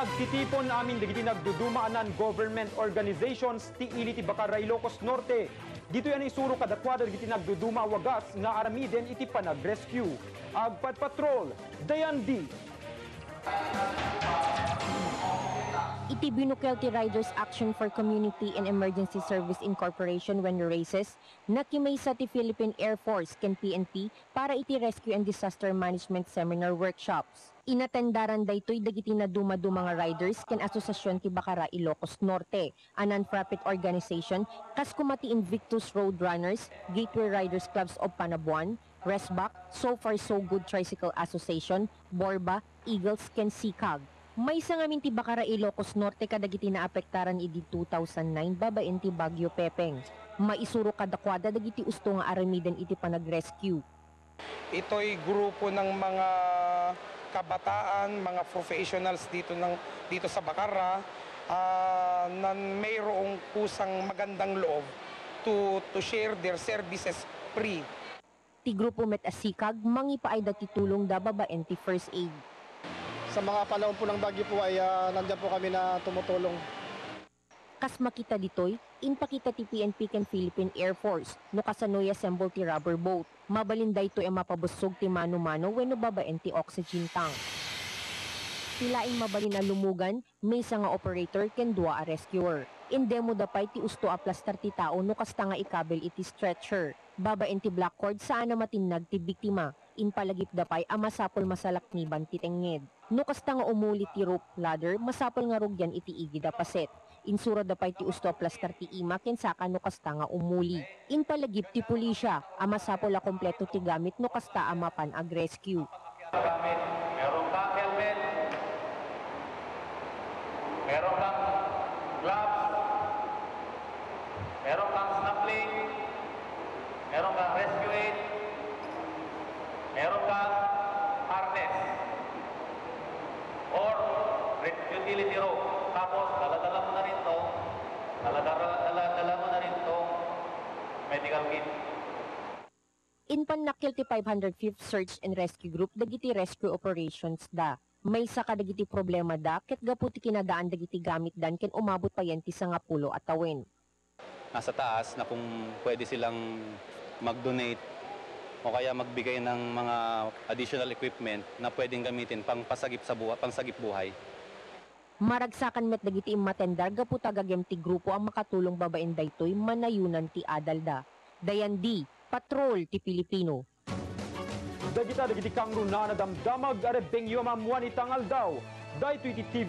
Nagtitipon amin dagiti nagdudumaanan government organizations ti ili ti Bacarra, Ilocos Norte. Dito yan isuro kadakwada dagiti nagduduma wagas nga aramiden iti panag-rescue. Agpat-patrol, Dayan D. Iti binukel ti Riders Action for Community and Emergency Service Incorporation when races, nakimay sa ti Philippine Air Force ken PNP para iti Rescue and Disaster Management Seminar Workshops. Inatendaran daytoy dagiti na duma-duma nga riders ken Asosasyon ti Bacarra, Ilocos Norte, a non-profit organization kas kumati Invictus Roadrunners, Gateway Riders Clubs of Panabuan, Resback, So Far So Good Tricycle Association, Borba, Eagles ken Sikag. May sangamin ti Bacarra, Ilocos Norte kadagiti naapektaran idi 2009 babaen ti Bagyo Pepeng. Maisuro kadakwada dagiti usto nga aramiden iti panag-rescue. Ito'y grupo ng mga kabataan, mga professionals dito sa Bacarra na mayroong kusang magandang loob to share their services free. Ti grupo met asikag mangipaay dati tulong da babaen ti first aid. Sa mga panahon po ng bagyo po ay nandiyan po kami na tumutulong. Kas makita ditoy, inpakita ti PNP ken Philippine Air Force no kasanoy assemble ti rubber boat. Mabalinday to ay mapabusog ti mano-mano wenno babaen ti oxygen tank. Tilaing mabalin na lumugan, may nga operator ken dua a rescuer. Indemo dapay ti usto a plastar ti tao no kasta nga ikabel iti stretcher. Babaen ti black cord saan na matinag ti biktima. Inpalagip dapay a masapol masalakniban ti tenged. No kasta nga umuli ti rope ladder, masapol nga rugyan iti igi da paset. Insura dapay ti usto a plastar ti ima ken saka no kasta nga umuli. Inpalagip ti pulisya, a masapol a kompleto ti gamit no kasta a mapan ag rescue. Meron kang helmet, meron kang gloves, meron kang snorkeling, meron kang rescue aid, meron kang harness or utility rope. Tapos dala-dala mo na rin to, dala mo na rin to medical kit. Inpanakil ti 505th Search and Rescue Group dagiti rescue operations da. May sa kadagiti problema da ket gapu ti kinadaan dagiti gamit dan ken umabot pa yan ti 10 at tawen. Nasa taas na kung pwede silang mag-donate o kaya magbigay ng mga additional equipment na pwedeng gamitin pang pangsagip buhay. Maragsakan met dagiti matendar gapu tagagem ti grupo ang makatulong babaen daytoy manayunan ti adalda. Dayan D, Patrol ti Pilipino. Dagiti kang runa na damdamag arebeng yumamuan itangal daw. Daytoy ti TV.